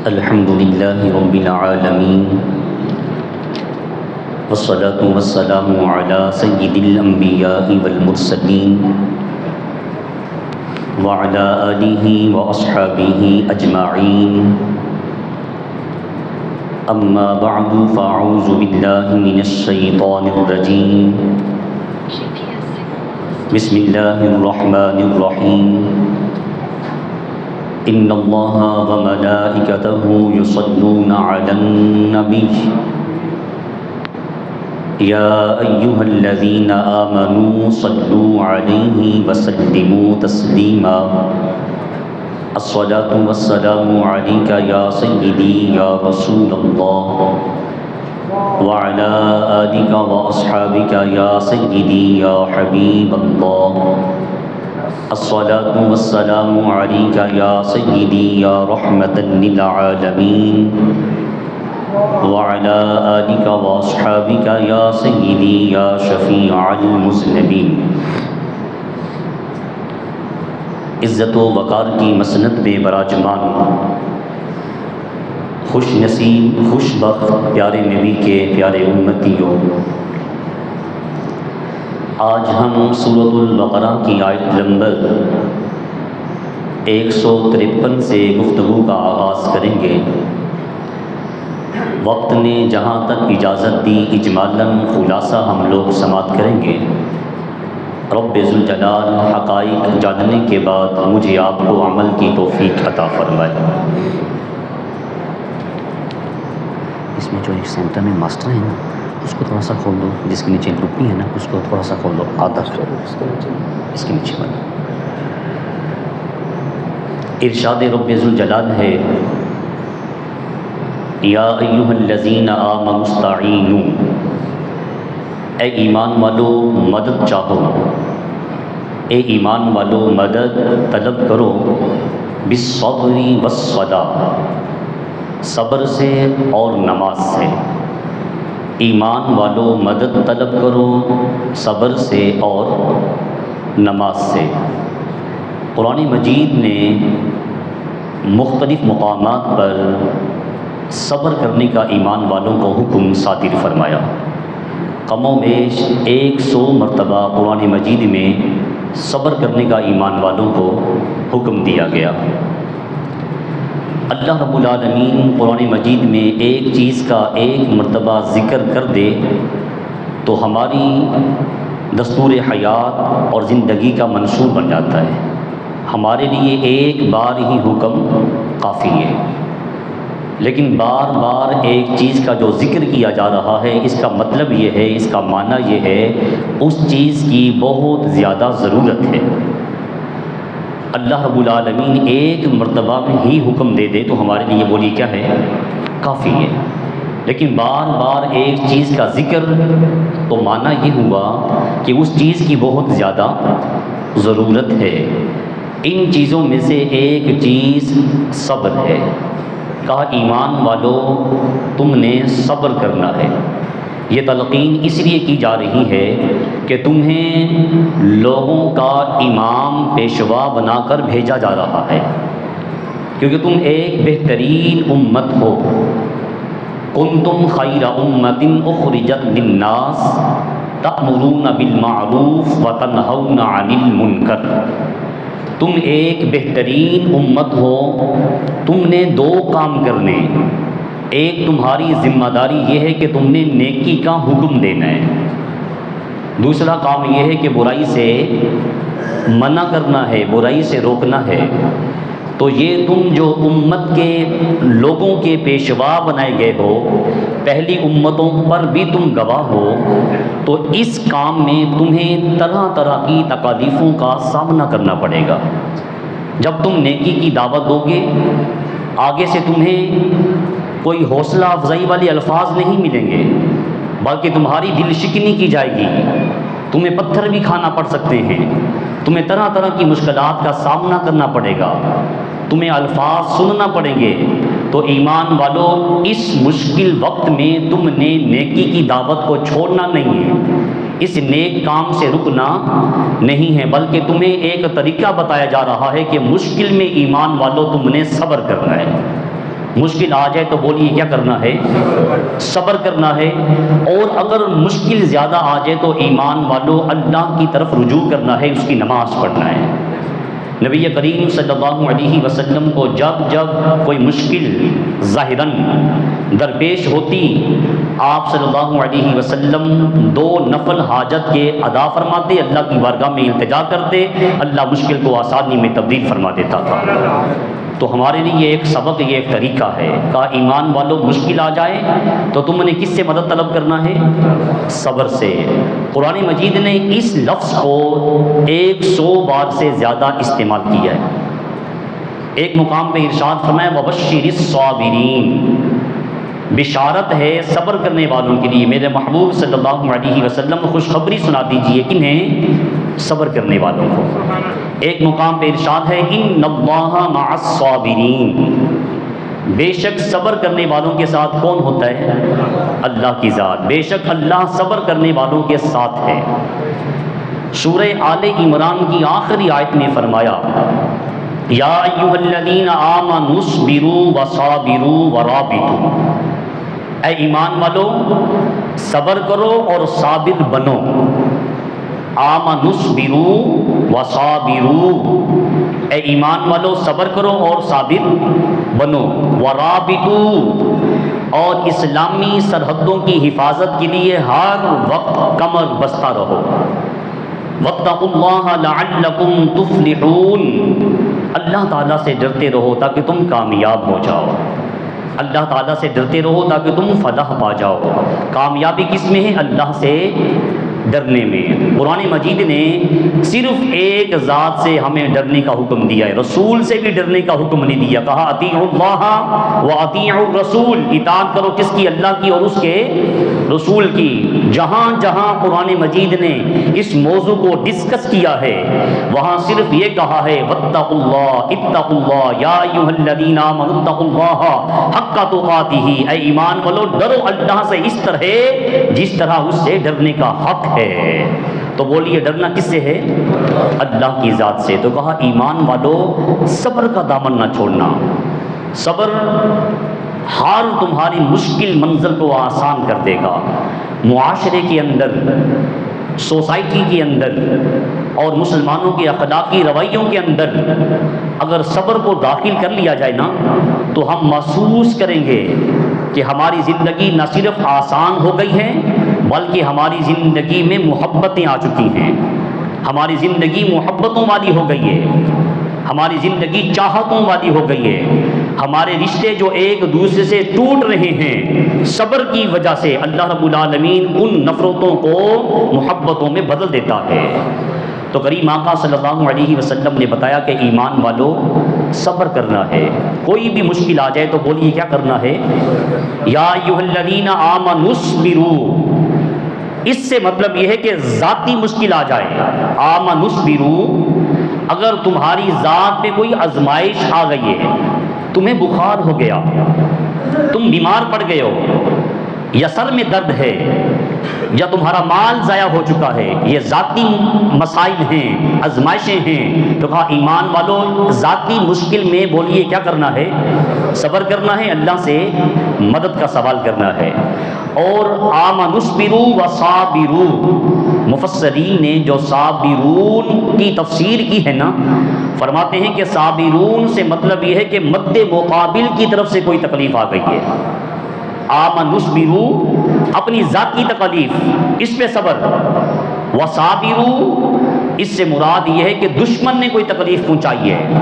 الحمد لله رب العالمين والصلاة والسلام على سيد الأنبياء والمرسلين وعلى آله وأصحابه أجمعين أما بعد فأعوذ بالله من الشيطان الرجيم بسم الله الرحمن الرحيم إن الله وملائكته يصلون على النبي يا أيها الذين آمنوا صلوا عليه وسلموا تسليما الصلاة والسلام عليك يا سيدي يا رسول الله وعلى آلك وأصحابك يا سيدي يا حبيب الله الصلاة والسلام عليك يا سيدي يا رحمة للعالمين وعلى آلك وأصحابك يا سيدي يا شفيع المذنبين۔ عزت و وقار کی مسند میں براجمان خوش نصیب خوش بخت پیارے نبی کے پیارے امتیوں، آج ہم سورۃ البقرہ کی آیت نمبر 153 سے گفتگو کا آغاز کریں گے۔ وقت نے جہاں تک اجازت دی اجمالاً خلاصہ ہم لوگ سماعت کریں گے۔ رب ذوالجلال حقائق جاننے کے بعد مجھے آپ کو عمل کی توفیق عطا فرمائے۔ اس میں جو ایک سینٹر میں ماسٹر ہے نا، اس کو تھوڑا سا کھول دو، جس کے نیچے لپی ہے نا اس کو تھوڑا سا کھول دو، آدھا اس کے نیچے والا۔ ارشاد رب ذوالجلال ہے یا ایھا الذین آمنوا استعینوا، اے ایمان والو مدد چاہو، اے ایمان والو مدد طلب کرو، بالصبر والصلاۃ، صبر سے اور نماز سے۔ ایمان والو مدد طلب کرو صبر سے اور نماز سے۔ قرآن مجید نے مختلف مقامات پر صبر کرنے کا ایمان والوں کو حکم صادر فرمایا۔ کم و بیش 100 مرتبہ قرآن مجید میں صبر کرنے کا ایمان والوں کو حکم دیا گیا۔ اللہ رب العالمین قرآن مجید میں ایک چیز کا ایک مرتبہ ذکر کر دے تو ہماری دستور حیات اور زندگی کا منشور بن جاتا ہے۔ ہمارے لیے ایک بار ہی حکم کافی ہے، لیکن بار بار ایک چیز کا جو ذکر کیا جا رہا ہے، اس کا مطلب یہ ہے، اس کا معنی یہ ہے اس چیز کی بہت زیادہ ضرورت ہے۔ اللہ رب العالمین ایک مرتبہ میں ہی حکم دے دے تو ہمارے لیے بولی کیا ہے، کافی ہے، لیکن بار بار ایک چیز کا ذکر تو معنی یہ ہوا کہ اس چیز کی بہت زیادہ ضرورت ہے۔ ان چیزوں میں سے ایک چیز صبر ہے۔ کہا ایمان والو تم نے صبر کرنا ہے۔ یہ تلقین اس لیے کی جا رہی ہے کہ تمہیں لوگوں کا امام پیشوا بنا کر بھیجا جا رہا ہے، کیونکہ تم ایک بہترین امت ہو۔ کنتم خیر امۃ اخرجت للناس تأمرون بالمعروف وتنہون عن المنکر۔ تم ایک بہترین امت ہو، تم نے 2 کام کرنے۔ ایک تمہاری ذمہ داری یہ ہے کہ تم نے نیکی کا حکم دینا ہے، دوسرا کام یہ ہے کہ برائی سے منع کرنا ہے، برائی سے روکنا ہے۔ تو یہ تم جو امت کے لوگوں کے پیشوا بنائے گئے ہو، پہلی امتوں پر بھی تم گواہ ہو، تو اس کام میں تمہیں طرح طرح کی تکالیفوں کا سامنا کرنا پڑے گا۔ جب تم نیکی کی دعوت دو گے، آگے سے تمہیں کوئی حوصلہ افزائی والے الفاظ نہیں ملیں گے، بلکہ تمہاری دل شکنی کی جائے گی، تمہیں پتھر بھی کھانا پڑ سکتے ہیں، تمہیں طرح طرح کی مشکلات کا سامنا کرنا پڑے گا، تمہیں الفاظ سننا پڑیں گے۔ تو ایمان والو اس مشکل وقت میں تم نے نیکی کی دعوت کو چھوڑنا نہیں ہے، اس نیک کام سے رکنا نہیں ہے، بلکہ تمہیں ایک طریقہ بتایا جا رہا ہے کہ مشکل میں ایمان والو تم نے صبر کرنا ہے۔ مشکل آ جائے تو بولیے کیا کرنا ہے؟ صبر کرنا ہے. اور اگر مشکل زیادہ آ جائے تو ایمان والوں اللہ کی طرف رجوع کرنا ہے، اس کی نماز پڑھنا ہے. نبی کریم صلی اللہ علیہ وسلم کو جب جب کوئی مشکل ظاہراً درپیش ہوتی، آپ صلی اللہ علیہ وسلم 2 نفل حاجت کے ادا فرماتے، اللہ کی بارگاہ میں التجا کرتے، اللہ مشکل کو آسانی میں تبدیل فرما دیتا تھا. تو ہمارے لیے یہ ایک سبق، یہ ایک طریقہ ہے. کہا ایمان والوں مشکل آ جائے تو تم نے کس سے مدد طلب کرنا ہے؟ صبر سے. قرآن مجید نے اس لفظ کو 100 بار سے زیادہ استعمال کیا ہے. ایک مقام پہ ارشاد فرمایا وبشر الصابرین، بشارت ہے صبر کرنے والوں کے لیے. میرے محبوب صلی اللہ علیہ وسلم خوشخبری سنا دیجئے کنہیں؟ صبر کرنے والوں کو. ایک مقام پہ ارشاد ہے ان اللہ مع الصابرین، بے شک صبر کرنے والوں کے ساتھ کون ہوتا ہے؟ اللہ کی ذات. بے شک اللہ صبر کرنے والوں کے ساتھ ہے. سورہ آل عمران کی آخری آیت میں فرمایا یا ایھا الذین آمنوا اصبروا وصابروا ورابطوا، اے ایمان والو صبر کرو اور صابر بنو. آمنوا اصبروا وصابروا، اے ایمان والو صبر کرو اور صابر بنو. ورابطوا، اور اسلامی سرحدوں کی حفاظت کے لیے ہر وقت کمر بستہ رہو. واتقوا اللہ لعلکم تفلحون، اللہ تعالیٰ سے ڈرتے رہو تاکہ تم کامیاب ہو جاؤ. اللہ تعالیٰ سے ڈرتے رہو تاکہ تم فلاح پا جاؤ. کامیابی کس میں ہے؟ اللہ سے ڈرنے میں. قرآن مجید نے صرف ایک ذات سے ہمیں ڈرنے کا حکم دیا ہے، رسول سے بھی ڈرنے کا حکم نہیں دیا. کہا اطیعوا اللہ واطیعوا الرسول، اطاعت کرو کس کی؟ اللہ کی اور اس کے رسول کی. جہاں جہاں قرآن مجید نے اس موضوع کو ڈسکس کیا ہے وہاں صرف یہ کہا ہے واتقوا اللہ، اتقوا اللہ یا ایھا الذین آمنوا اتقوا اللہ حق تقاتہ، اے ایمان والو ڈرو اللہ سے اس طرح جس طرح اس سے ڈرنے کا حق ہے. تو بولیے ڈرنا کس سے ہے؟ اللہ کی ذات سے. تو کہا ایمان والو صبر کا دامن نہ چھوڑنا. صبر ہر تمہاری مشکل منزل کو آسان کر دے گا. معاشرے کے اندر، سوسائٹی کے اندر اور مسلمانوں کے اخلاقی رویوں کے اندر اگر صبر کو داخل کر لیا جائے نا تو ہم محسوس کریں گے کہ ہماری زندگی نہ صرف آسان ہو گئی ہے بلکہ ہماری زندگی میں محبتیں آ چکی ہیں. ہماری زندگی محبتوں والی ہو گئی ہے، ہماری زندگی چاہتوں والی ہو گئی ہے. ہمارے رشتے جو ایک دوسرے سے ٹوٹ رہے ہیں صبر کی وجہ سے اللہ رب العالمین ان نفرتوں کو محبتوں میں بدل دیتا ہے. تو کریم آقا صلی اللہ علیہ وسلم نے بتایا کہ ایمان والو صبر کرنا ہے. کوئی بھی مشکل آ جائے تو بولیے کیا کرنا ہے؟ یا ایھا الذین آمنوا اصبروا. اس سے مطلب یہ ہے کہ ذاتی مشکل آ جائے. آمنوا اصبروا، اگر تمہاری ذات پہ کوئی آزمائش آ گئی ہے، تمہیں بخار ہو گیا، تم بیمار پڑ گئے ہو، یا سر میں درد ہے، یا تمہارا مال ضائع ہو چکا ہے، یہ ذاتی مسائل ہیں، آزمائشیں ہیں. تو کہا ایمان والو ذاتی مشکل میں بولیے کیا کرنا ہے؟ صبر کرنا ہے، اللہ سے مدد کا سوال کرنا ہے. اور آمنوا اصبروا وصابروا، مفسرین نے جو صابرون کی تفسیر کی ہے نا فرماتے ہیں کہ صابرون سے مطلب یہ ہے کہ مد مقابل کی طرف سے کوئی تکلیف آ گئی ہے. آمنوا اصبروا اپنی ذاتی تکلیف، اس پہ صبر. وصابروا اس سے مراد یہ ہے کہ دشمن نے کوئی تکلیف پہنچائی ہے،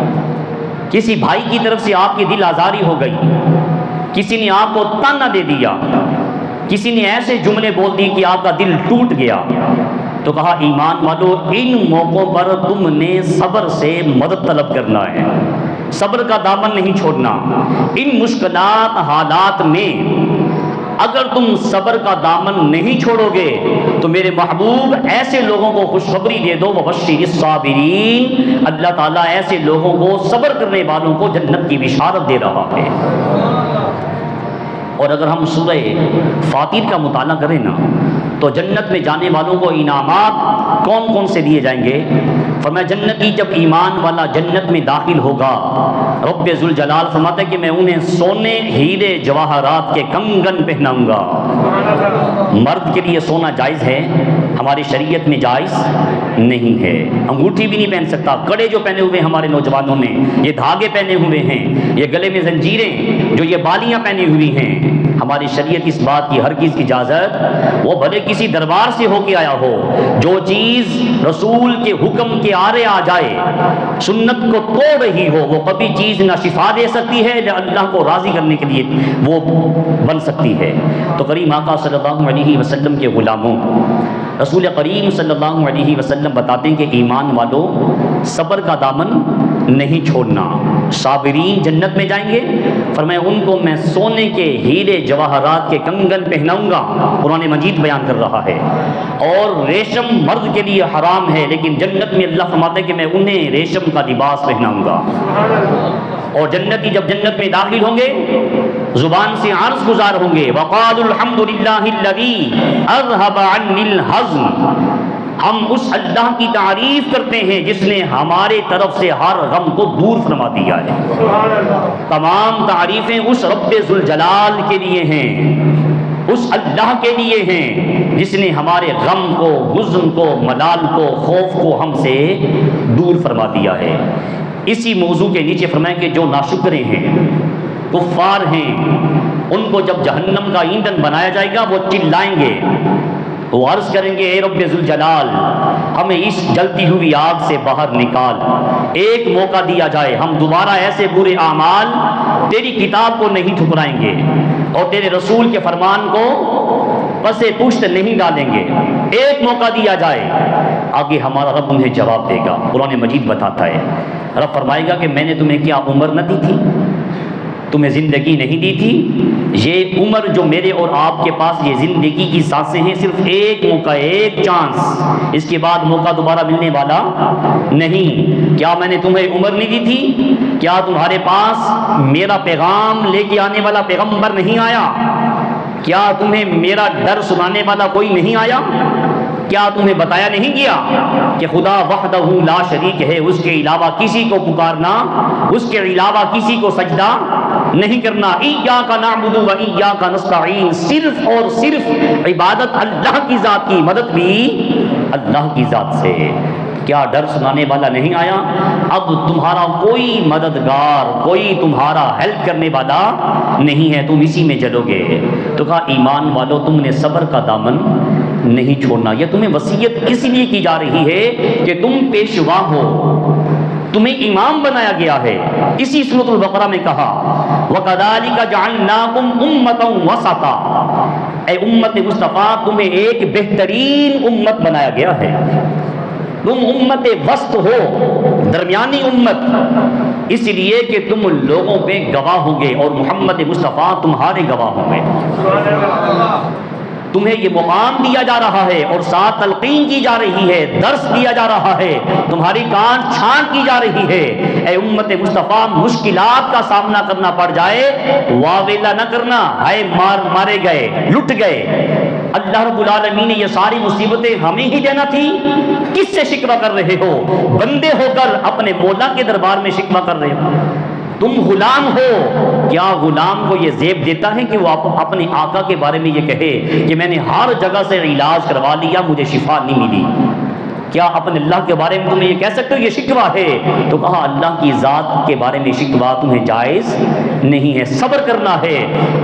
کسی بھائی کی طرف سے آپ کی دل آزاری ہو گئی، کسی نے آپ کو تانا دے دیا، کسی نے ایسے جملے بول دی کہ آپ کا دل ٹوٹ گیا. تو کہا ایمان والو ان موقعوں پر تم نے صبر سے مدد طلب کرنا ہے، صبر کا دامن نہیں چھوڑنا. ان مشکلات حالات میں اگر تم صبر کا دامن نہیں چھوڑو گے تو میرے محبوب ایسے لوگوں کو خوشخبری دے دو وبشر الصابرین، اللہ تعالیٰ ایسے لوگوں کو صبر کرنے والوں کو جنت کی بشارت دے رہا ہے. اور اگر ہم سورہ فاطر کا مطالعہ کریں نا تو جنت میں جانے والوں کو انعامات کون کون سے دیے جائیں گے؟ فرمایا جنتی جب ایمان والا جنت میں داخل ہوگا، رب ذوالجلال فرماتا ہے کہ میں انہیں سونے ہیرے جواہرات کے کنگن پہناؤں گا۔ مرد کے لیے سونا جائز ہے، ہماری شریعت میں جائز نہیں ہے۔ انگوٹھی بھی نہیں پہن سکتا، کڑے جو پہنے ہوئے ہمارے نوجوانوں نے، یہ دھاگے پہنے ہوئے ہیں، یہ گلے میں زنجیریں، جو یہ بالیاں پہنی ہوئی ہیں، ہماری شریعت اس بات کی ہرگز اجازت، وہ بھلے کسی دربار سے ہو کے آیا ہو، جو چیز رسول کے حکم کے آرے آ جائے، سنت کو توڑ رہی ہو، وہ کبھی چیز نہ شفا دے سکتی ہے نہ اللہ کو راضی کرنے کے لیے وہ بن سکتی ہے۔ تو کریم آقا صلی اللہ علیہ وسلم کے غلاموں، رسول کریم صلی اللہ علیہ وسلم بتاتے ہیں کہ ایمان والوں صبر کا دامن نہیں چھوڑنا، صابرین جنت میں جائیں گے۔ فرمایا ان کو میں سونے کے ہیرے جواہرات کے کنگن پہناؤں گا، قرآن مجید بیان کر رہا ہے۔ اور ریشم مرد کے لیے حرام ہے، لیکن جنت میں اللہ فرماتے ہیں کہ میں انہیں ریشم کا لباس پہناؤں گا۔ اور جنتی جب جنت میں داخل ہوں گے زبان سے عرض گزار ہوں گے، وقالوا الحمد للہ الذی اذهب عنی الحزن، ہم اس اللہ کی تعریف کرتے ہیں جس نے ہمارے طرف سے ہر غم کو دور فرما دیا ہے۔ تمام تعریفیں اس رب ذوالجلال کے لیے ہیں، اس اللہ کے لیے ہیں جس نے ہمارے غم کو، حزن کو، ملال کو، خوف کو ہم سے دور فرما دیا ہے۔ اسی موضوع کے نیچے فرمایا کہ جو ناشکرے ہیں، کفار ہیں، ان کو جب جہنم کا ایندھن بنایا جائے گا وہ چلائیں گے، وہ عرض کریں گے اے رب ذوالجلال ہمیں اس جلتی ہوئی آگ سے باہر نکال، ایک موقع دیا جائے، ہم دوبارہ ایسے برے اعمال تیری کتاب کو نہیں ٹھکرائیں گے اور تیرے رسول کے فرمان کو پس پشت نہیں ڈالیں گے، ایک موقع دیا جائے۔ آگے ہمارا رب انہیں جواب دے گا، قرآن مجید بتاتا ہے، رب فرمائے گا کہ میں نے تمہیں کیا عمر نہ دی تھی، تمہیں زندگی نہیں دی تھی؟ یہ عمر جو میرے اور آپ کے پاس یہ زندگی کی سانسیں ہیں، صرف ایک موقع، ایک چانس، اس کے بعد موقع دوبارہ ملنے والا نہیں۔ کیا میں نے تمہیں عمر نہیں دی تھی؟ کیا تمہارے پاس میرا پیغام لے کے آنے والا پیغمبر نہیں آیا؟ کیا تمہیں میرا ڈر سنانے والا کوئی نہیں آیا؟ کیا تمہیں بتایا نہیں گیا کہ خدا وحدہ لا شریک ہے، اس کے علاوہ کسی کو پکارنا، اس کے علاوہ کسی کو سجدہ نہیں کرنا، ایاک نعبد و ایاک نستعین، صرف اور صرف عبادت اللہ کی ذات کی، مدد بھی اللہ کی ذات سے۔ کیا ڈر سنانے والا نہیں آیا؟ اب تمہارا کوئی مددگار، کوئی تمہارا ہیلپ کرنے والا نہیں ہے، تم اسی میں جلو گے۔ تو کہا ایمان والو تم نے صبر کا دامن نہیں چھوڑنا۔ یہ تمہیں وصیت اس لیے کی جا رہی ہے کہ تم پیشوا ہو، تمہیں امام بنایا گیا ہے۔ اسی سورۃ البقرہ میں کہا وَكَذَلِكَ جَعَلْنَاكُمْ أُمَّةً وَسَطًا، اے امت مصطفیٰ تمہیں ایک بہترین امت بنایا گیا ہے، تم امت وسط ہو، درمیانی امت، اس لیے کہ تم لوگوں پہ گواہ ہوں گے اور محمد مصطفیٰ تمہارے گواہ ہوں گے۔ تمہیں یہ مقام دیا جا رہا ہے اور ساتھ تلقین کی جا رہی ہے، درس دیا جا رہا ہے، تمہاری کان چھانٹ کی جا رہی ہے۔ اے امت مصطفیٰ مشکلات کا سامنا کرنا پڑ جائے واویلا نہ کرنا، ہائے مارے گئے، لٹ گئے، اللہ رب العالمین نے یہ ساری مصیبتیں ہمیں ہی دینا تھی، کس سے شکوہ کر رہے ہو؟ بندے ہو کر اپنے مولا کے دربار میں شکوہ کر رہے ہو۔ تم غلام ہو، کیا غلام کو یہ زیب دیتا ہے کہ وہ اپنے آقا کے بارے میں یہ کہے کہ میں نے ہر جگہ سے علاج کروا لیا مجھے شفا نہیں ملی؟ کیا اپنے اللہ کے بارے میں تم یہ کہہ سکتے ہو یہ شکوہ ہے؟ تو کہا اللہ کی ذات کے بارے میں شکوہ تمہیں جائز نہیں ہے، صبر کرنا ہے۔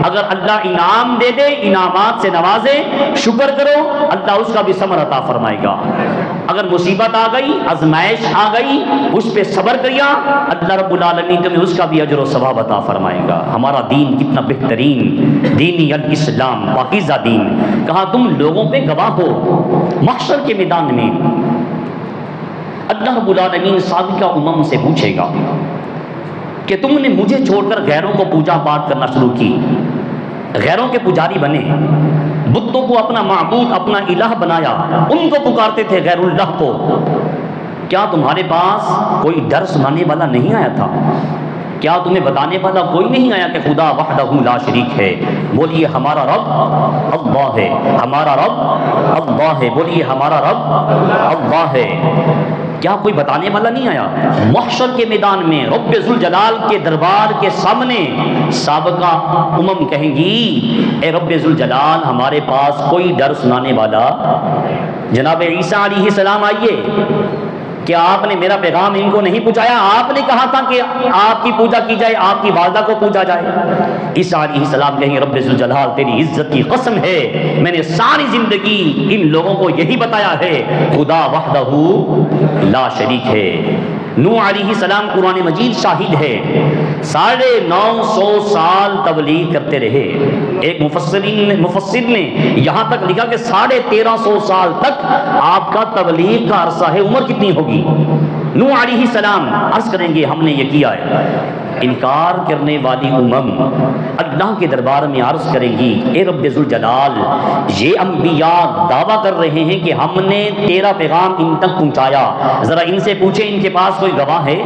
اگر اللہ انعام دے دے، انعامات سے نوازے، شکر کرو، اللہ اس کا بھی ثمر عطا فرمائے گا۔ اگر مصیبت آ گئی، آزمائش آ گئی، اس پہ صبر کیا، اللہ رب العالمین تمہیں اس کا بھی اجر و ثواب عطا فرمائے گا۔ ہمارا دین کتنا بہترین دینی الاسلام، پاکیزہ دین۔ کہا تم لوگوں پہ گواہ ہو، محشر کے میدان میں اللہ رب العالمین سابقہ امم سے پوچھے گا کہ تم نے مجھے چھوڑ کر غیروں کو پوجا پاٹ کرنا شروع کی، غیروں کے پجاری بنے، بتوں کو اپنا معبود، اپنا الہ بنایا، ان کو پکارتے تھے غیر اللہ کو، کیا تمہارے پاس کوئی ڈر سنانے والا نہیں آیا تھا؟ کیا تمہیں بتانے والا کوئی نہیں آیا کہ خدا وحدہ لا شریک ہے؟ بولیے ہمارا رب اللہ ہے، ہمارا رب اللہ ہے، بولیے ہمارا رب اللہ ہے۔ کیا کوئی بتانے والا نہیں آیا؟ محشر کے میدان میں رب ذوالجلال کے دربار کے سامنے سابقہ امم کہیں گی اے رب ذوالجلال ہمارے پاس کوئی ڈر سنانے والا؟ جناب عیسیٰ علیہ السلام آئیے، کیا آپ نے میرا پیغام ان کو نہیں پہنچایا؟ آپ نے کہا تھا کہ آپ کی پوجا کی جائے، آپ کی والدہ کو پوجا جائے۔ عیسیٰ علیہ السلام کہیں رب ذوالجلال تیری عزت کی قسم ہے، میں نے ساری زندگی ان لوگوں کو یہی بتایا ہے خدا وحدہ لا شریک ہے۔ نوح علیہ السلام قرآن مجید شاہد ہے، 950 سال تبلیغ کرتے رہے۔ ایک مفسر نے یہاں تک لکھا کہ 1350 سال تک آپ کا تبلیغ کا عرصہ ہے۔ عمر کتنی ہوگی؟ نوح علیہ السلام عرض کریں گے ہم نے یہ کیا ہے۔ انکار کرنے والی امم اللہ کے دربار میں عرض کریں گی اے رب ذوالجلال یہ انبیاء دعویٰ کر رہے ہیں کہ ہم نے تیرا پیغام ان تک پہنچایا، ذرا ان سے پوچھیں ان کے پاس کوئی گواہ ہے؟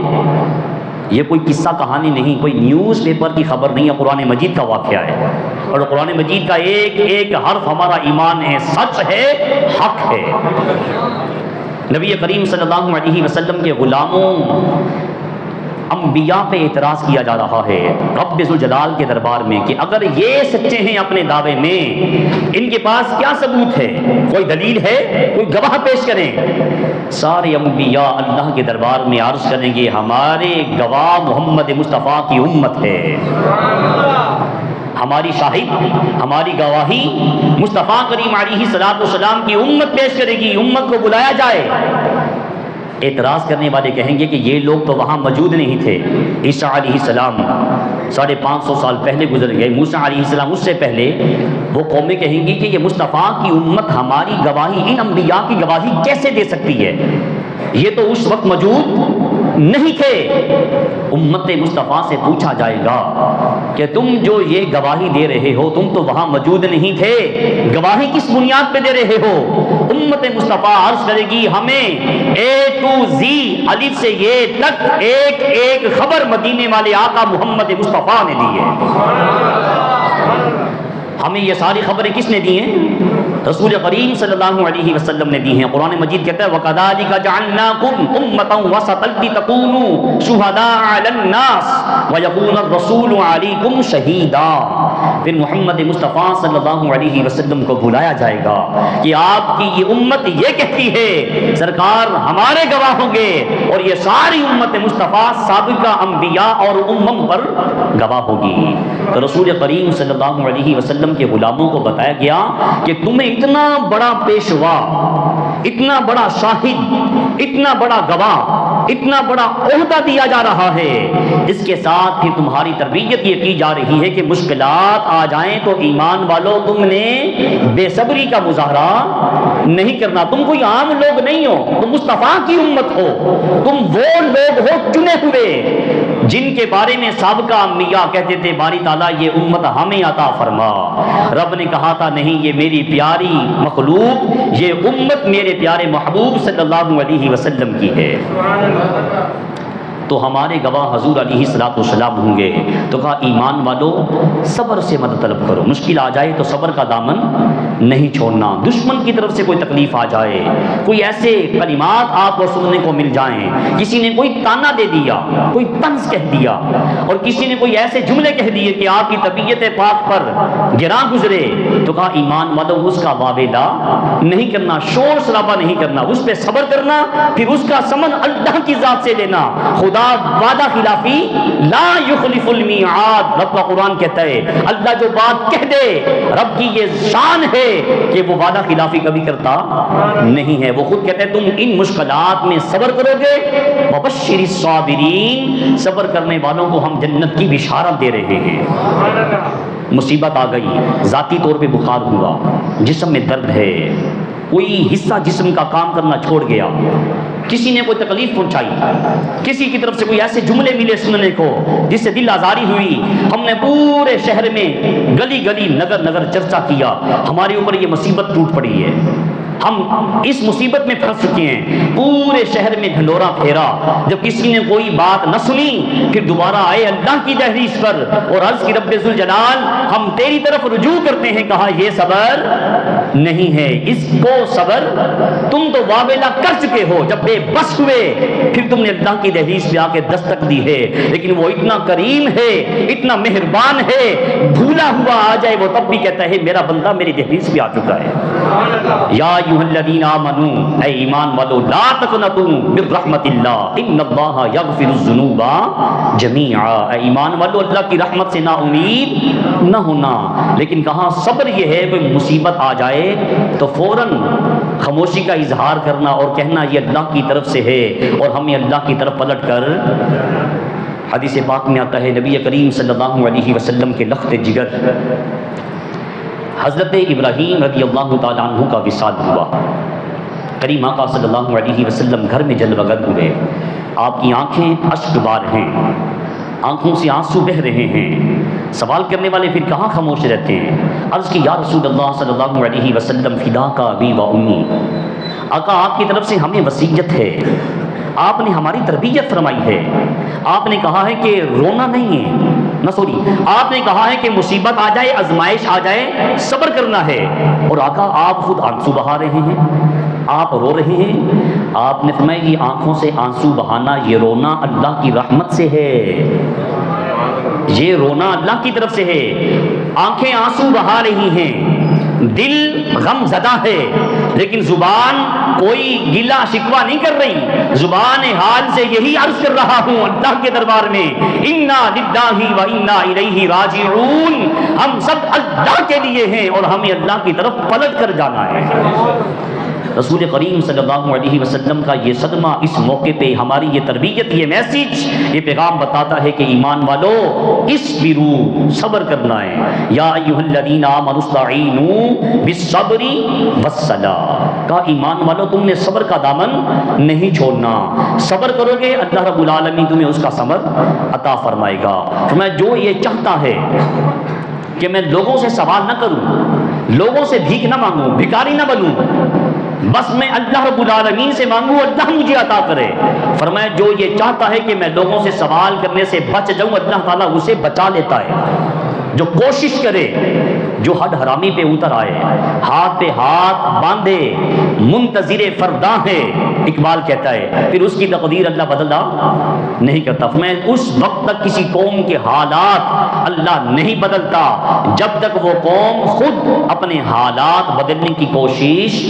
یہ کوئی قصہ کہانی نہیں، کوئی نیوز پیپر کی خبر نہیں ہے، قرآن مجید کا واقعہ ہے، اور قرآن مجید کا ایک ایک حرف ہمارا ایمان ہے، سچ ہے، حق ہے۔ نبی کریم صلی اللہ علیہ وسلم کے غلاموں انبیاء پہ اعتراض کیا جا رہا ہے رب ذوالجلال کے دربار میں کہ اگر یہ سچے ہیں اپنے دعوے میں، ان کے پاس کیا ثبوت ہے؟ کوئی دلیل ہے؟ کوئی گواہ پیش کریں۔ سارے انبیاء اللہ کے دربار میں عرض کریں گے ہمارے گواہ محمد مصطفیٰ کی امت ہے، ہماری شاہد، ہماری گواہی مصطفیٰ کریم علیہ السلام کی امت پیش کرے گی، امت کو بلایا جائے۔ اعتراض کرنے والے کہیں گے کہ یہ لوگ تو وہاں موجود نہیں تھے، عیسیٰ علیہ السلام 550 سال پہلے گزر گئے، موسیٰ علیہ السلام اس سے پہلے۔ وہ قومیں کہیں گی کہ یہ مصطفیٰ کی امت ہماری گواہی، ان انبیاء کی گواہی کیسے دے سکتی ہے؟ یہ تو اس وقت موجود نہیں تھے۔ امت مصطفیٰ سے پوچھا جائے گا کہ تم جو یہ گواہی دے رہے ہو تم تو وہاں موجود نہیں تھے، گواہی کس بنیاد پہ دے رہے ہو؟ امت مصطفیٰ عرض کرے گی ہمیں اے ٹو زی الف سے یہ تک ایک ایک خبر مدینے والے آقا محمد مصطفیٰ نے دی ہے۔ ہمیں یہ ساری خبریں کس نے دی ہیں؟ رسول کریم صلی اللہ علیہ وسلم نے دی ہیں۔ قرآن مجید کہتا ہے وَكَذَلِكَ جَعَلْنَاكُمْ أُمَّةً وَسَطًا لِتَكُونُوا شُهَدَاءَ عَلَى النَّاسِ وَيَكُونَ الرَّسُولُ عَلَيْكُمْ شَهِيدًا۔ پھر محمد مصطفیٰ صلی اللہ علیہ وسلم کو بلایا جائے گا کہ آپ کی یہ امت یہ کہتی ہے سرکار ہمارے گواہ ہوں گے، اور یہ ساری امت مصطفیٰ سابقہ انبیاء اور امم پر گواہ ہوگی۔ تو رسول کریم صلی اللہ علیہ وسلم کے غلاموں کو بتایا گیا کہ تمہیں اتنا بڑا پیشوا، اتنا بڑا شاہد، اتنا بڑا گواہ، اتنا بڑا عہدہ دیا جا رہا ہے، اس کے ساتھ پھر تمہاری تربیت یہ کی جا رہی ہے کہ مشکلات آ جائیں تو ایمان والوں تم نے بے صبری کا مظاہرہ نہیں کرنا۔ تم کوئی عام لوگ نہیں ہو، تم مصطفیٰ کی امت ہو، تم وہ لوگ ہو چنے ہوئے جن کے بارے میں سابقہ انبیاء کہتے تھے باری تعالیٰ یہ امت ہمیں عطا فرما۔ رب نے کہا تھا نہیں یہ میری پیاری مخلوق، یہ امت میرے پیارے محبوب صلی اللہ علیہ وسلم کی ہے۔ تو ہمارے گواہ حضور علیہ السلام ہوں گے۔ تو کہا ایمان والو صبر سے مدد طلب کرو، مشکل آ جائے تو صبر کا دامن نہیں چھوڑنا۔ دشمن کی طرف سے کوئی تکلیف آ جائے، کوئی ایسے کلمات آپ کو سننے کو مل جائیں، کسی نے کوئی تانا دے دیا، کوئی طنز کہہ دیا، اور کسی نے کوئی ایسے جملے کہہ دیے کہ آپ کی طبیعت پاک پر گراں گزرے، تو کہا ایمان والو اس کا واویلا نہیں کرنا، شور شرابہ نہیں کرنا، اس پہ صبر کرنا، پھر اس کا ثمن اللہ کی ذات سے لینا۔ خدا وعدہ خلافی لا یخلف المیعاد، رب کا قرآن کہتا ہے اللہ جو بات کہہ دے رب کی یہ شان ہے کہ وہ وعدہ خلافی کبھی کرتا نہیں ہے۔ وہ خود کہتے ہیں تم ان مشکلات میں صبر کرو گے، وبشر الصابرین، صبر کرنے والوں کو ہم جنت کی بشارت دے رہے ہیں۔ مصیبت آ گئی، ذاتی طور پہ بخار ہوا، جسم میں درد ہے، کوئی حصہ جسم کا کام کرنا چھوڑ گیا، کسی نے کوئی تکلیف پہنچائی، کسی کی طرف سے کوئی ایسے جملے ملے سننے کو جس سے دل آزاری ہوئی، ہم نے پورے شہر میں گلی گلی نگر نگر چرچا کیا ہمارے اوپر یہ مصیبت ٹوٹ پڑی ہے۔ ہم اس مصیبت میں پھنس چکے ہیں، پورے شہر میں ڈھنڈورا پھیرا، جب کسی نے کوئی بات نہ سنی پھر دوبارہ آئے اللہ کی دہلیز پر اور عرض کی رب ذوالجلال ہم تیری طرف رجوع کرتے ہیں، کہا یہ صبر نہیں ہے، اس کو صبر تم تو واویلا کر چکے ہو، جب بے بس ہوئے پھر تم نے اللہ کی دہلیز پہ آ کے دستک دی ہے، لیکن وہ اتنا کریم ہے، اتنا مہربان ہے، بھولا ہوا آ جائے وہ تب بھی کہتا ہے میرا بندہ میری دہلیز پہ آ چکا ہے۔ یا ایھا الذین آمنوا، اے ایمان والو، لا تقنطوا من رحمت اللہ ان اللہ یغفر الذنوب جمیعا، اے ایمان والو اللہ کی رحمت سے نا امید نہ ہونا۔ لیکن کہاں صبر یہ ہے کوئی مصیبت آ جائے تو فوراً خاموشی کا اظہار کرنا اور کہنا یہ اللہ کی طرف سے ہے اور ہمیں اللہ کی طرف پلٹ کر، حدیث پاک میں آتا ہے نبی کریم صلی اللہ علیہ وسلم کے لخت جگر حضرت ابراہیم رضی اللہ تعالیٰ عنہ کا وصال ہوا، کریم آقا صلی اللہ علیہ وسلم گھر میں جلوہ گر ہوئے، آپ کی آنکھیں اشک بار ہیں، آنکھوں سے آنسو بہہ رہے ہیں، سوال کرنے والے پھر کہاں خاموش رہتے ہیں، عرض کی یا رسول اللہ صلی اللہ علیہ وسلم فداک ابی و امی، آقا آپ کی طرف سے ہمیں وصیت ہے، آپ نے ہماری تربیت فرمائی ہے، آپ نے کہا ہے کہ رونا نہیں ہے، آپ نے کہا ہے کہ مصیبت آ جائے، آزمائش آ جائے، صبر کرنا ہے، اور آقا آپ خود آنسو بہا رہے ہیں، آپ رو رہے ہیں، آپ نے فرمایا یہ آنکھوں سے آنسو بہانا، یہ رونا اللہ کی رحمت سے ہے، یہ رونا اللہ کی طرف سے ہے، آنکھیں آنسو بہا رہی ہیں، دل غم زدہ ہے، لیکن زبان کوئی گلہ شکوہ نہیں کر رہی، زبان حال سے یہی عرض کر رہا ہوں اللہ کے دربار میں انا للہ و انا الیہ راجعون، ہم سب اللہ کے لیے ہیں اور ہمیں اللہ کی طرف پلٹ کر جانا ہے۔ رسول کریم صلی اللہ علیہ وسلم کا یہ صدمہ اس موقع پہ ہماری یہ تربیت، یہ میسیج، یہ پیغام بتاتا ہے کہ ایمان والو اصبروا، صبر کرنا ہے، یا ایھا الذین آمنوا استعینوا بالصبر والصلاۃ، کہا ایمان والو تم نے صبر کا دامن نہیں چھوڑنا، صبر کرو گے اللہ رب العالمین تمہیں اس کا ثمر عطا فرمائے گا۔ فرمایا جو یہ چاہتا ہے کہ میں لوگوں سے سوال نہ کروں، لوگوں سے بھیک نہ مانگوں، بھکاری نہ بنوں، بس میں اللہ رب العالمین سے مانگوں اللہ مجھے عطا کرے، فرمایا جو یہ چاہتا ہے کہ میں لوگوں سے سوال کرنے سے بچ جاؤں اللہ تعالیٰ اسے بچا لیتا ہے، جو کوشش کرے، جو حد حرامی پہ اتر آئے، ہاتھ پہ ہاتھ باندھے، منتظر فردا ہے، اقبال کہتا ہے، پھر اس کی تقدیر اللہ بدلا نہیں کرتا۔ میں اس وقت تک کسی قوم کے حالات اللہ نہیں بدلتا جب تک وہ قوم خود اپنے حالات بدلنے کی کوشش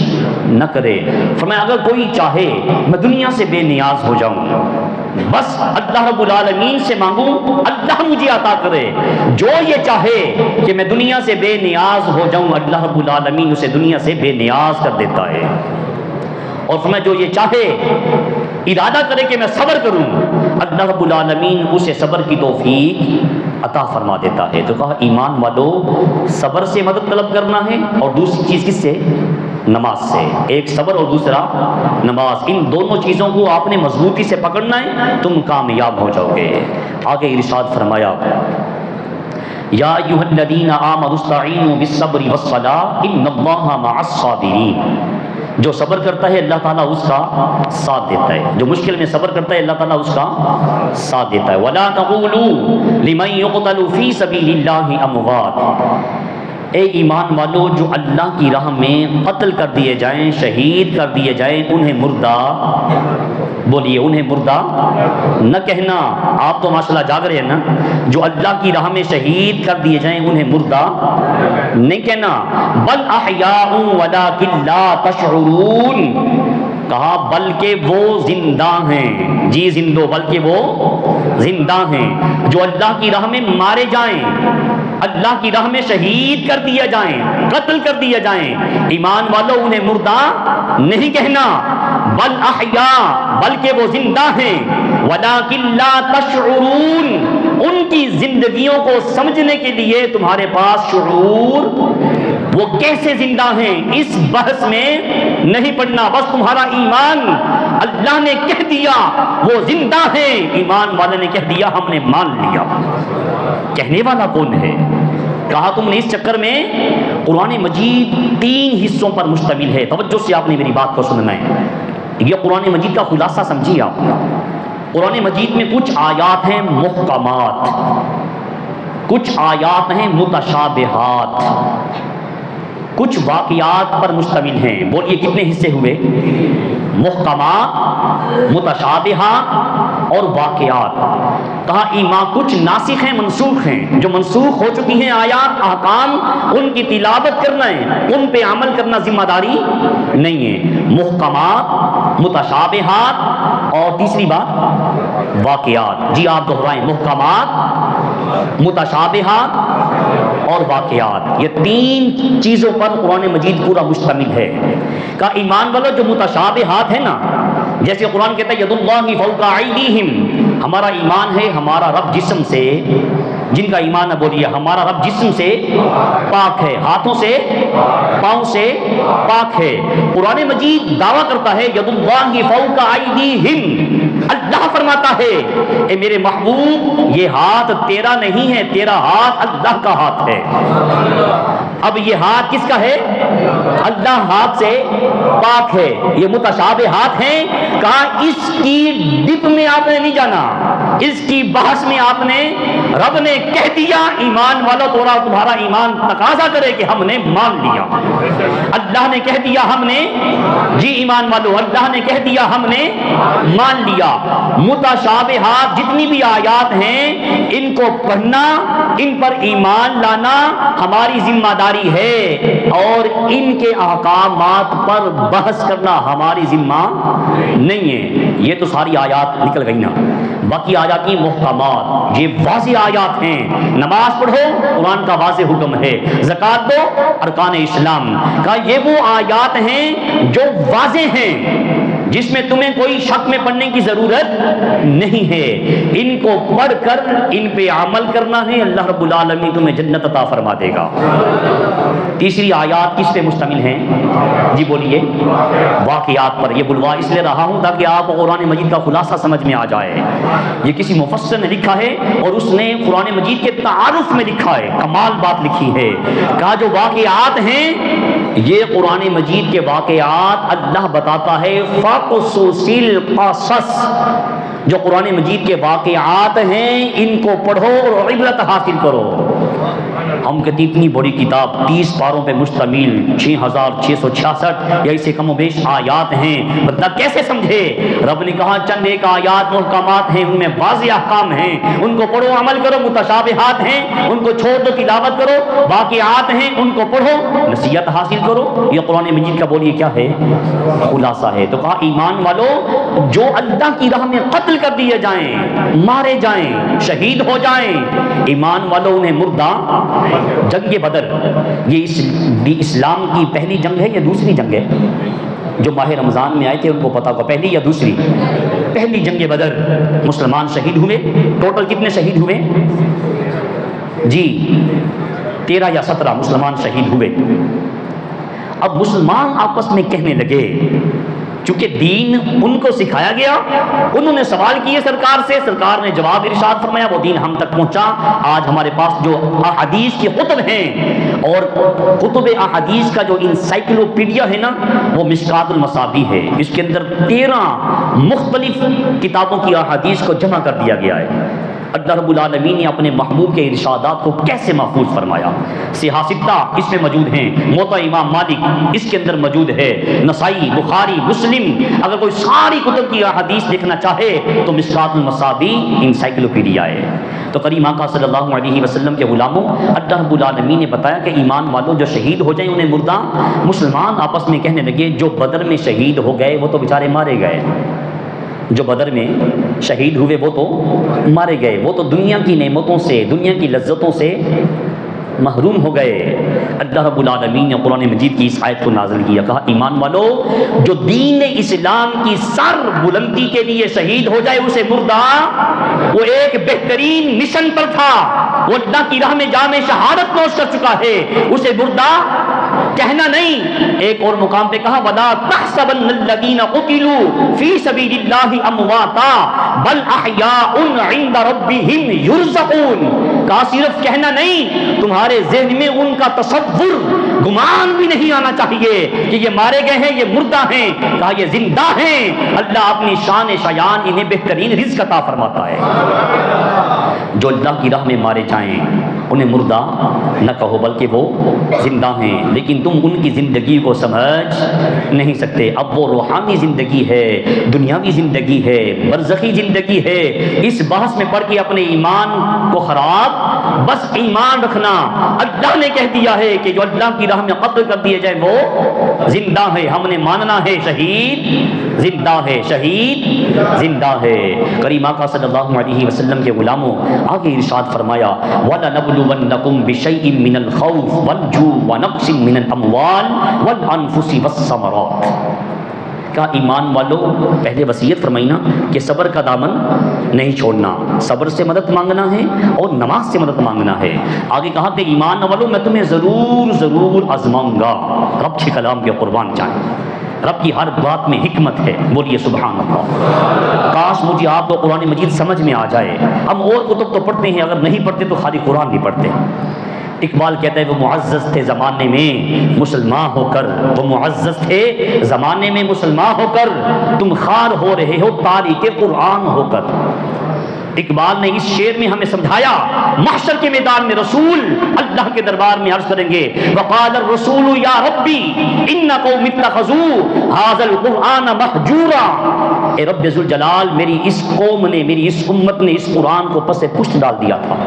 نہ کرے۔ فرمایا اگر کوئی چاہے میں دنیا سے بے نیاز ہو جاؤں، بس اللہ رب العالمین سے مانگوں اللہ مجھے عطا کرے، جو یہ چاہے کہ میں دنیا سے بے نیاز ہو جاؤں اللہ رب العالمین اسے دنیا سے بے نیاز کر دیتا ہے، اور فرمایا جو یہ چاہے ارادہ کرے کہ میں صبر کروں اللہ رب العالمین اسے صبر کی توفیق عطا فرما دیتا ہے۔ تو کہا ایمان والو صبر سے مدد طلب کرنا ہے، اور دوسری چیز کس سے؟ نماز سے، ایک صبر اور دوسرا نماز، ان دونوں چیزوں کو آپ نے مضبوطی سے پکڑنا ہے، تم کامیاب ہو جاؤ گے۔ آگے ارشاد فرمایا یا ایھا الذین آمنوا استعینوا بالصبر والصلاۃ ان اللہ مع الصابرین، جو صبر کرتا ہے اللہ تعالیٰ اس کا ساتھ دیتا ہے، جو مشکل میں صبر کرتا ہے اللہ تعالیٰ اس کا ساتھ دیتا ہے۔ ولا تقولوا لمن يقتل في سبيل الله اموات، اے ایمان والو جو اللہ کی راہ میں قتل کر دیے جائیں، شہید کر دیے جائیں، انہیں مردہ، بولیے انہیں مردہ نہ کہنا، آپ تو ماشاءاللہ جاگ رہے ہیں نا، جو اللہ کی راہ میں شہید کر دیے جائیں انہیں مردہ نہیں کہنا، بل احیاء ولکن لا تشعرون، کہا بلکہ وہ زندہ ہیں، جی زندو، بلکہ وہ زندہ ہیں، جو اللہ کی راہ میں مارے جائیں، اللہ کی راہ میں شہید کر دیا جائیں، قتل کر دیا جائیں، ایمان والو انہیں مردہ نہیں کہنا، بل احیاء، بلکہ وہ زندہ ہیں، ولکن لا تشعرون، ان کی زندگیوں کو سمجھنے کے لیے تمہارے پاس شعور، وہ کیسے زندہ ہیں اس بحث میں نہیں پڑنا، بس تمہارا ایمان، اللہ نے کہہ دیا وہ زندہ ہیں، ایمان والے نے کہہ دیا ہم نے مان لیا۔ کہنے والا کون ہے؟ کہا تم نے اس چکر میں قرآن مجید 3 حصوں پر مشتمل ہے. توجہ سے آپ نے میری بات کو سننا ہے. یہ قرآن مجید کا خلاصہ سمجھیے آپ. قرآن مجید میں کچھ آیات ہیں محکمات، کچھ آیات ہیں متشابہات، کچھ واقعات پر مشتمل ہیں. بولیے کتنے حصے ہوئے؟ محکمات، متشابہات اور واقعات. کہا ایمان کچھ ناسخ ہیں، منسوخ ہیں. جو منسوخ ہو چکی ہیں آیات، احکام، ان کی تلاوت کرنا ہے، ان پہ عمل کرنا ذمہ داری نہیں ہے. محکمات، متشابہات اور تیسری بات واقعات. جی آپ دہرائیں، محکمات، متشابہات اور واقعات. یہ 3 چیزوں پر قرآن مجید پورا مشتمل ہے. کہ ایمان والو جو متشابہات ہے نا، جیسے قرآن کہتا ہے ید اللہ فوق ایدیہم، ہمارا ایمان ہے ہمارا رب جسم سے، جن کا ایمان ہے بولیے ہمارا رب جسم سے پاک ہے، ہاتھوں سے پاؤں سے پاک ہے. قرآن مجید دعویٰ کرتا ہے ید اللہ فوق ایدیہم. اللہ فرماتا ہے اے میرے محبوب یہ ہاتھ تیرا نہیں ہے، تیرا ہاتھ اللہ کا ہاتھ ہے. اب یہ ہاتھ کس کا ہے؟ اللہ ہاتھ سے پاک ہے. یہ متشابہ ہاتھ ہیں. کہا اس کی ڈپ میں آپ نے نہیں جانا، اس کی بحث میں آپ نے، رب نے کہہ دیا ایمان والا تمہارا ایمان تقاضا کرے کہ ہم نے مان لیا. اللہ نے کہہ دیا ہم نے، جی ایمان والو اللہ نے کہہ دیا ہم نے مان لیا. متشابہات جتنی بھی آیات ہیں ان کو پڑھنا، ان پر ایمان لانا ہماری ذمہ داری ہے، اور ان کے احکامات پر بحث کرنا ہماری ذمہ نہیں ہے. یہ تو ساری آیات نکل گئی نا. باقی آیات کی محکمات، یہ واضح آیات ہیں. نماز پڑھو قرآن کا واضح حکم ہے، زکوٰۃ دو ارکان اسلام کا. یہ وہ آیات ہیں جو واضح ہیں، جس میں تمہیں کوئی شک میں پڑھنے کی ضرورت نہیں ہے. ان کو پڑھ کر ان پہ عمل کرنا ہے، اللہ رب العالمین تمہیں جنت عطا فرما دے گا. تیسری آیات کس پہ مشتمل ہیں؟ جی بولیے واقعات پر. یہ بلوا اس لیے رہا ہوں تاکہ آپ قرآن مجید کا خلاصہ سمجھ میں آ جائے. یہ کسی مفسر نے لکھا ہے اور اس نے قرآن مجید کے تعارف میں لکھا ہے، کمال بات لکھی ہے. کہا جو واقعات ہیں یہ قرآن مجید کے واقعات اللہ بتاتا ہے. فَقْصُصِ الْقَصَص، جو قرآن مجید کے واقعات ہیں ان کو پڑھو اور عبرت حاصل کرو. ہم کہتے اتنی بڑی کتاب 30 پاروں پہ مشتمل 6666 یا اسے کم و بیش آیات ہیں، بندہ کیسے سمجھے؟ رب نے کہا چند ایک آیات محکمات ہیں، ان میں واضح احکام ہیں، ان کو پڑھو عمل کرو. متشابہات ہیں ان کو چھوڑ دو تلاوت کرو. واقعات ہیں ان کو پڑھو نصیحت حاصل کرو. یہ قرآن مجید کا بولیے کیا ہے؟ خلاصہ ہے. تو کہا ایمان والو جو اللہ کی راہ میں قتل کر دیے جائیں، مارے جائیں، شہید ہو جائیں، ایمان والوں انہیں مردہ. جنگ بدر یہ اسلام کی پہلی جنگ ہے یا دوسری جنگ ہے؟ جو ماہ رمضان میں آئے تھے ان کو پتا ہوگا پہلی یا دوسری. پہلی جنگ بدر مسلمان شہید ہوئے. ٹوٹل کتنے شہید ہوئے؟ جی 13 یا 17 مسلمان شہید ہوئے. اب مسلمان آپس میں کہنے لگے، چونکہ دین ان کو سکھایا گیا، انہوں نے سوال کیے سرکار سے، سرکار نے جواب ارشاد فرمایا، وہ دین ہم تک پہنچا. آج ہمارے پاس جو احادیث کے کتب ہیں اور کتب احادیث کا جو انسائکلوپیڈیا ہے نا، وہ مشکات المصابیح ہے. اس کے اندر 13 مختلف کتابوں کی احادیث کو جمع کر دیا گیا ہے. اللہ رب العالمین نے اپنے محبوب کے ارشادات کو کیسے محفوظ فرمایا. صحاح ستہ اس میں موجود ہیں، موطا امام مالک اس کے اندر موجود ہے، نسائی، بخاری، مسلم. اگر کوئی ساری کتب کی احادیث دیکھنا چاہے تو مشکات المصابیح انسائکلوپیڈیا ہے. تو کریم آقا صلی اللہ علیہ وسلم کے غلاموں، اللہ رب العالمین نے بتایا کہ ایمان والوں جو شہید ہو جائیں انہیں مردہ. مسلمان آپس میں کہنے لگے جو بدر میں شہید ہو گئے وہ تو بیچارے مارے گئے، جو بدر میں شہید ہوئے وہ تو مارے گئے، وہ تو دنیا کی نعمتوں سے، دنیا کی لذتوں سے محروم ہو گئے. اللہ رب العالمین نے قرآن مجید کی اس آیت کو نازل کیا. کہا ایمان والو جو دین اسلام کی سر بلندی کے لیے شہید ہو جائے اسے مردہ. وہ ایک بہترین مشن پر تھا، وہ اللہ کی راہ میں جام شہادت نوش کر چکا ہے، اسے مردہ کہنا نہیں. ایک اور مقام پہ کہا وَلَا تَحْسَبَنَّ الَّذِينَ قُتِلُوا فِي سَبِيلِ اللَّهِ أَمْوَاتًا بَلْ أَحْيَاءٌ عِندَ رَبِّهِمْ يُرْزَقُونَ. کہا صرف کہنا نہیں، تمہارے ذہن میں ان کا تصور، گمان بھی نہیں آنا چاہیے کہ یہ مارے گئے ہیں، یہ مردہ ہیں. کہا یہ زندہ ہیں، اللہ اپنی شان شایان انہیں بہترین رزق عطا فرماتا ہے. جو اللہ کی راہ میں مارے جائیں انہیں مردہ نہ کہو بلکہ وہ زندہ ہیں، لیکن تم ان کی زندگی کو سمجھ نہیں سکتے. اب وہ روحانی زندگی ہے، دنیاوی زندگی ہے، برزخی زندگی ہے. اس بحث میں پڑھ کے اپنے ایمان کو خراب، بس ایمان رکھنا. اللہ نے کہہ دیا ہے کہ جو اللہ کی راہ میں قتل کر دیے جائے وہ زندہ ہے. ہم نے ماننا ہے شہید زندہ ہے، شہید زندہ ہے. کریم آقا صلی اللہ علیہ وسلم کے غلاموں، آگے ارشاد فرمایا وَلَنَبْلُوَنَّكُمْ بِشَيْءٍ مِّنَ الْخَوْفِ وَالْجُوعِ وَنَقْصٍ مِّنَ الْأَمْوَالِ وَالْأَنفُسِ وَالثَّمَرَاتِ. کہا ایمان والو، پہلے وصیت فرمائی نا کہ صبر کا دامن نہیں چھوڑنا، صبر سے مدد مانگنا ہے اور نماز سے مدد مانگنا ہے. آگے کہا کہ ایمان والو میں تمہیں ضرور ضرور آزماؤں گا. رب کے کلام کے قربان جائیں، رب کی ہر بات میں حکمت ہے. بولیے سبحان اللہ. کاش مجھے آپ کو قرآن مجید سمجھ میں آ جائے. ہم اور کتب تو پڑھتے ہیں، اگر نہیں پڑھتے تو خالی قرآن نہیں پڑھتے. اقبال کہتا ہے وہ معزز تھے زمانے میں مسلمان ہو کر، وہ معزز تھے زمانے میں مسلمان ہو کر، تم خوار ہو رہے ہو تاریخ قرآن ہو کر. اقبال نے اس شعر میں ہمیں سمجھایا محشر کے میدان میں رسول اللہ کے دربار میں عرض کریں گے وقال الرسول یا ربی ان قوم اتخذوا هذا القرآن مہجورا. اے رب ذوالجلال، میری اس قوم نے، میری اس امت نے اس قرآن کو پس پشت ڈال دیا تھا.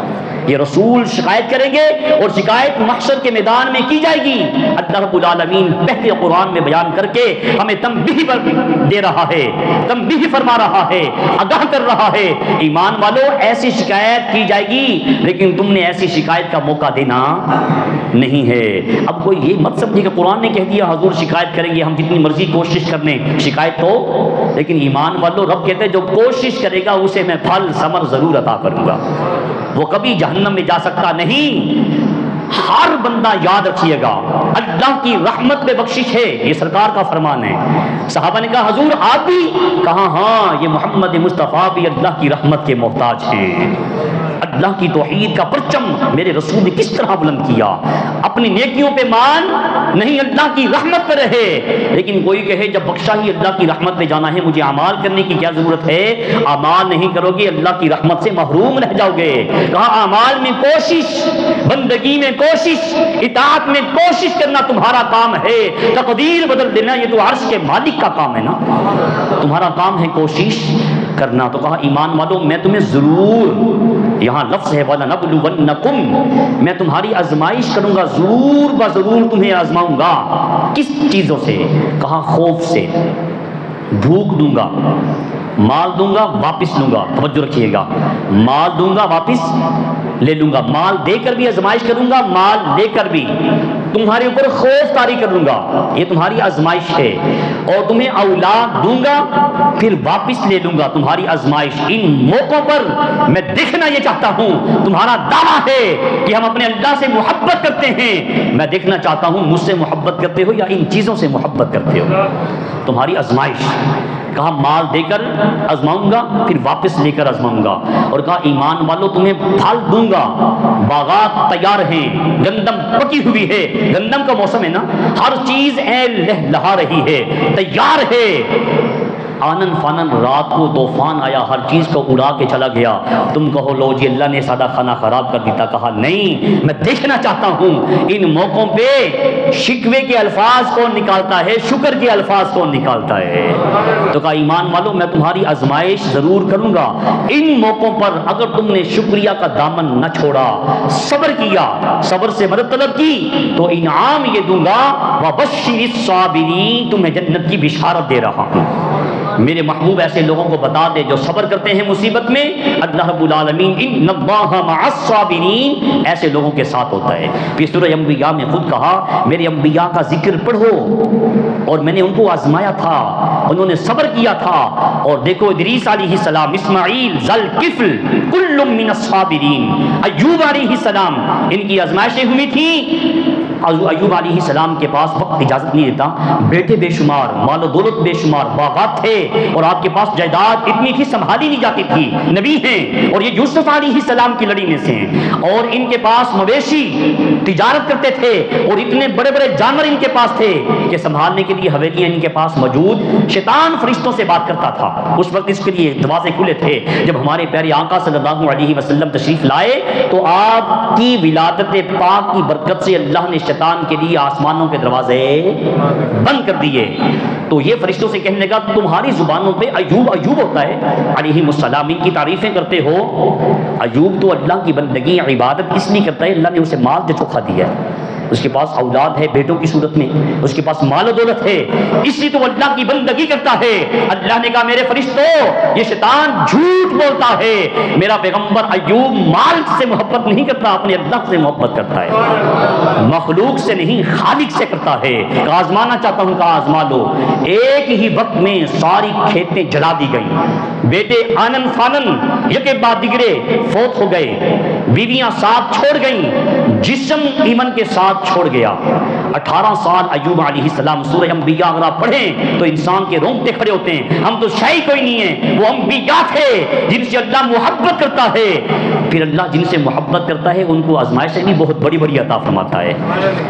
یہ رسول شکایت کریں گے اور شکایت محشر کے میدان میں کی جائے گی. اللہ رب العالمین پہلے قرآن میں بیان کر کے ہمیں تنبیہ دے رہا ہے، تنبیہ فرما رہا ہے، آگاہ کر رہا ہے. ایمان والو، ایسی شکایت کی جائے گی لیکن تم نے ایسی شکایت کا موقع دینا نہیں ہے. اب کوئی یہ مت سمجھے کہ قرآن نے کہہ دیا حضور شکایت کریں گے، ہم جتنی مرضی کوشش کر لیں شکایت تو. لیکن ایمان والو، رب کہتے ہیں جو کوشش کرے گا اسے میں پھل ثمر ضرور عطا کروں گا. وہ کبھی جہنم میں جا سکتا نہیں. ہر بندہ یاد رکھیے گا اللہ کی رحمت میں بخشش ہے، یہ سرکار کا فرمان ہے. صحابہ نے کہا حضور آپ بھی؟ کہا ہاں، یہ محمد مصطفیٰ بھی اللہ کی رحمت کے محتاج ہیں. اللہ کی توحید کا پرچم میرے رسول نے کس طرح بلند کیا. اپنی نیکیوں پہ مان نہیں، اللہ کی رحمت پہ رہے. لیکن کوئی کہے جب بخشا ہی اللہ کی رحمت پہ جانا ہے مجھے اعمال کرنے کی کیا ضرورت ہے؟ اعمال نہیں کرو گے اللہ کی رحمت سے محروم رہ جاؤ گے. کہا اعمال میں کوشش، بندگی میں کوشش، اطاعت میں کوشش کرنا تمہارا کام ہے. تقدیر بدل دینا یہ تو عرش کے مالک کا کام ہے نا، تمہارا کام ہے کوشش کرنا. تو کہا ایمان والو میں تمہیں ضرور، یہاں لفظ ہے وَلَنَبْلُوَنَّكُمْ، میں تمہاری آزمائش کروں گا، ضرور بضرور تمہیں آزماؤں گا. کس چیزوں سے؟ کہا خوف سے، بھوک دوں گا، مال دوں گا واپس لوں گا. توجہ رکھیے گا، مال دوں گا واپس لے لوں گا. مال دے کر بھی آزمائش کروں گا، مال لے کر بھی تمہارے اوپر خوف طاری کر لوں گا، یہ تمہاری آزمائش ہے. اور تمہیں اولاد دوں گا پھر واپس لے لوں گا، تمہاری آزمائش. ان موقعوں پر میں دیکھنا یہ چاہتا ہوں، تمہارا دعویٰ ہے کہ ہم اپنے اللہ سے محبت کرتے ہیں، میں دیکھنا چاہتا ہوں مجھ سے محبت کرتے ہو یا ان چیزوں سے محبت کرتے ہو. تمہاری آزمائش. کہا مال دے کر آزماؤں گا پھر واپس لے کر آزماؤں گا. اور کہا ایمان والو تمہیں پھل دوں گا، باغات تیار ہیں، گندم پکی ہوئی ہے، گندم کا موسم ہے نا، ہر چیز لہلہا رہی ہے، تیار ہے. آنن فانن رات کو طوفان آیا، ہر چیز کو اڑا کے چلا گیا. تم کہو لو جی اللہ نے سادہ کھانا خراب کر دیتا. کہا نہیں، میں دیکھنا چاہتا ہوں ان موقعوں پہ شکوے کے الفاظ کون نکالتا ہے، شکر کے الفاظ کون نکالتا ہے. تو کہا ایمان والو میں تمہاری آزمائش ضرور کروں گا. ان موقعوں پر اگر تم نے شکریہ کا دامن نہ چھوڑا، صبر کیا، صبر سے مدد طلب کی، تو انعام یہ دوں گا وَبَشِّرِ الصَّابِرِينَ، تمہیں جنت کی بشارت دے رہا ہوں. میرے محبوب ایسے لوگوں کو بتا دے جو صبر کرتے ہیں مصیبت میں، اللہ رب العالمین ان اللہ مع الصابرین، ایسے لوگوں کے ساتھ ہوتا ہے. پھر سورہ انبیاء میں خود کہا میرے انبیاء کا ذکر پڑھو، اور میں نے ان کو آزمایا تھا، انہوں نے صبر کیا تھا. اور دیکھو ادریس علیہ السلام، اسماعیل ذل کفل، کل من الصابرین. ایوب علیہ السلام ان کی آزمائشیں ہوئی تھیں. ایوب علیہ السلام کے پاس وقت اجازت نہیں دیتا, بیٹے بے شمار, مال و دولت بے شمار, باغات تھے اور آپ کے پاس جائیداد اتنی تھی سنبھالی نہیں جاتی تھی. نبی ہیں اور یہ یوسف علیہ السلام کی لڑی میں سے ہیں, اور ان کے پاس مویشی تجارت کرتے تھے اور اتنے بڑے بڑے جانور ان کے پاس تھے کہ سنبھالنے کے لیے حویلیاں ان کے پاس موجود. شیطان فرشتوں سے بات کرتا تھا. اس وقت اس کے لیے دروازے کھلے تھے. جب ہمارے پیارے آقا صلی اللہ علیہ وسلم تشریف لائے تو آپ کی ولادت پاک کی برکت سے اللہ نے شیطان کے لیے آسمانوں کے دروازے بند کر دیے. تو یہ فرشتوں سے کہنے لگا تمہاری زبانوں پہ ایوب ایوب ہوتا ہے علیہ السلام, ان کی تعریفیں کرتے ہو. ایوب تو اللہ کی بندگی عبادت اس لیے کرتا ہے, اللہ نے اسے مال دے چوکھا دیا ہے, اس کے پاس اولاد ہے بیٹوں کی صورت میں, اس کے پاس مال و دولت ہے, اس لیے تو اللہ کی بندگی کرتا ہے. اللہ نے کہا میرے فرشتوں یہ شیطان جھوٹ بولتا ہے, میرا پیغمبر ایوب مال سے محبت نہیں کرتا, اپنے اللہ سے محبت کرتا ہے, مخلوق سے نہیں خالق سے کرتا ہے. آزمانا چاہتا ہوں, کہا آزما لو. ایک ہی وقت میں ساری کھیتیں جلا دی گئیں, بیٹے آنن فانن یکے بعد دیگرے فوت ہو گئے, بیویاں ساتھ چھوڑ گئیں, جسم ایمن کے ساتھ چھوڑ گیا. 18 سال ایوب علیہ السلام. سورہ انبیاء اگر آپ پڑھیں تو انسان کے رونگٹے کھڑے ہوتے ہیں. ہم تو شے کوئی نہیں ہیں, وہ انبیاء تھے جن سے اللہ محبت کرتا ہے. پھر اللہ جن سے محبت کرتا ہے ان کو آزمائشیں بھی بہت بڑی بڑی عطا فرماتا ہے.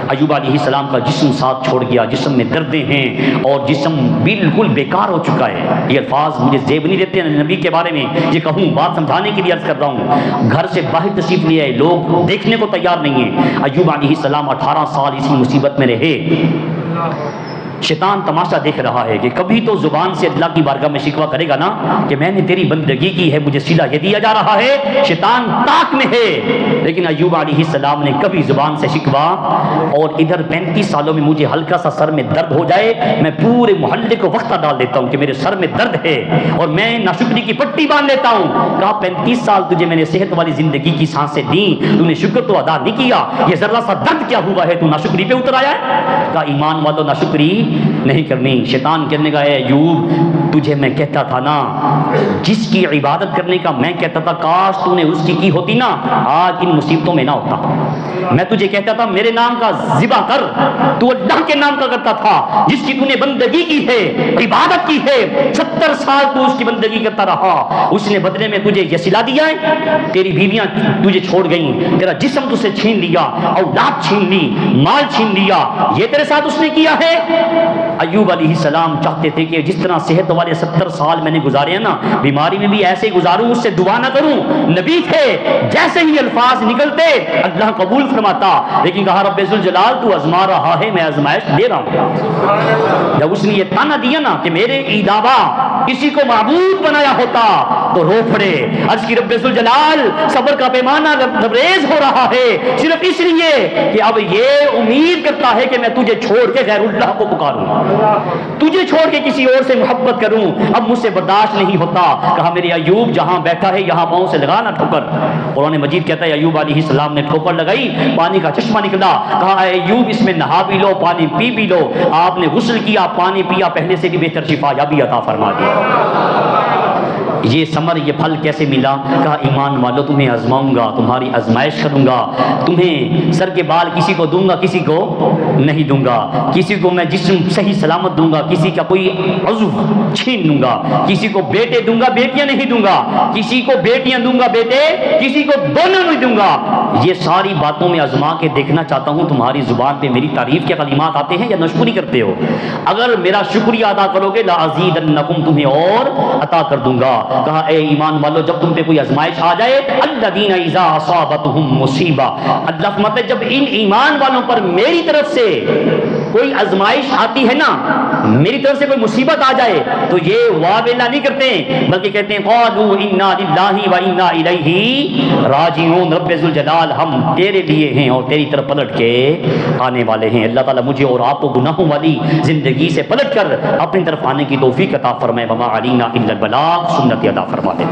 ایوب علیہ السلام کا جسم ساتھ چھوڑ گیا, جسم میں دردیں ہیں اور جسم بالکل بیکار ہو چکا ہے. یہ الفاظ مجھے زیب نہیں دیتے نبی کے بارے میں, یہ کہوں بات سمجھانے کے لیے عرض کر رہا ہوں. گھر سے باہر تشریف لے آئے, لوگ دیکھنے کو تیار نہیں ہیں. ایوب علیہ السلام 18 سال اسی مصیبت میں رہے. شیطان تماشا دیکھ رہا ہے کہ کبھی تو زبان سے اللہ کی بارگاہ میں شکوہ کرے گا نا کہ میں نے تیری بندگی کی ہے, مجھے صلہ یہ دیا جا رہا ہے. شیطان طاق میں ہے, لیکن ایوب علیہ السلام نے کبھی زبان سے شکوہ. اور ادھر 35 سالوں میں مجھے ہلکا سا سر میں درد ہو جائے, میں پورے محلے کو وقت ڈال دیتا ہوں کہ میرے سر میں درد ہے اور میں ناشکری کی پٹی باندھ لیتا ہوں. کہا 35 سال تجھے میں نے صحت والی زندگی کی سانسیں دیں, تو نے شکر تو ادا نہیں کیا, یہ ذرا سا درد کیا ہوا ہے, تو ناشکری پہ اتر آیا ہے. کہا ایمان والو ناشکری نہیں کرنی. شیطان کہنے کا اے ایوب تجھے میں کہتا تھا نا, جس کی عبادت کرنے کا میں کہتا تھا کاش تو نے اس کی ہوتی نا, آج ان مصیبتوں میں نہ ہوتا. میں تجھے کہتا تھا میرے نام کا ذبح کر, تو اللہ کے نام کا کرتا تھا. جس کی تو نے بندگی کی ہے, عبادت کی ہے, 70 سال تو اس کی بندگی کرتا رہا, اس نے بدلے میں تجھے یہ صلہ دیا ہے. تیری بیویاں تجھے چھوڑ گئیں, تیرا جسم تجھ سے چھین لیا, اولاد چھین لی, مال چھین لیا, یہ تیرے ساتھ اس نے کیا ہے. ایوب علیہ السلام چاہتے تھے کہ جس طرح صحت والے 70 سال میں نے گزارے ہیں نا, بیماری میں بھی ایسے گزاروں, اس سے دعا نہ کروں. نبی تھے, جیسے ہی الفاظ نکلتے اللہ قبول فرماتا. لیکن کہا رب ذوالجلال تو آزما رہا ہے, میں آزمائش دے رہا ہوں. جب اس نے یہ تانا دیا نا کہ میرے علاوہ کسی کو معبود بنایا ہوتا تو رو پڑے. عرض کی رب ذوالجلال صبر کا پیمانہ لبریز ہو رہا ہے, صرف اس لیے کہ اب یہ امید کرتا ہے کہ میں تجھے چھوڑ کے غیر اللہ کو پکاروں, تجھے چھوڑ کے کسی اور سے محبت کروں, اب مجھ سے برداشت نہیں ہوتا. کہا میرے ایوب جہاں بیٹھا ہے یہاں پاؤں سے لگانا ٹھوکر. قرآن مجید کہتا ہے ایوب علیہ السلام نے ٹھوکر لگائی, پانی کا چشمہ نکلا. کہا اے ایوب اس میں نہا بھی لو, پانی پی بھی لو. آپ نے غسل کیا, پانی پیا, پہلے سے بھی بہتر شفا یابی عطا فرما دی. یہ ثمر, یہ پھل کیسے ملا؟ کہا ایمان والو تمہیں آزماؤں گا, تمہاری آزمائش کروں گا, تمہیں سر کے بال کسی کو دوں گا کسی کو نہیں دوں گا, کسی کو میں جسم صحیح سلامت دوں گا, کسی کا کوئی عضو چھین دوں گا, کسی کو بیٹے دوں گا بیٹیاں نہیں دوں گا, کسی کو بیٹیاں دوں گا بیٹے, کسی کو دونوں نہیں دوں گا. یہ ساری باتوں میں آزما کے دیکھنا چاہتا ہوں تمہاری زبان پہ میری تعریف کے کلمات آتے ہیں یا ناشکری کرتے ہو. اگر میرا شکریہ ادا کرو گے لازیدنکم, تمہیں اور عطا کر دوں گا. کہا اے ایمان والو جب تم پہ کوئی آزمائش آ جائے, الذین اذا اصابتهم مصیبہ, اللہ فرماتا ہے جب ان ایمان والوں پر میری طرف سے کوئی آزمائش آتی ہے نا, میری طرف سے کوئی مصیبت آ جائے تو یہ واویلا نہیں کرتے بلکہ کہتے ہیں قالوا انا للہ و انا الیہ راجعون. رب ذوالجلال ہم تیرے لیے ہیں اور تیری طرف پلٹ کے آنے والے ہیں. اللہ تعالیٰ مجھے اور آپ کو گناہوں والی زندگی سے پلٹ کر اپنی طرف آنے کی توفیق عطا فرمائے. وما علینا الا البلاغ, سنت ادا فرما دے.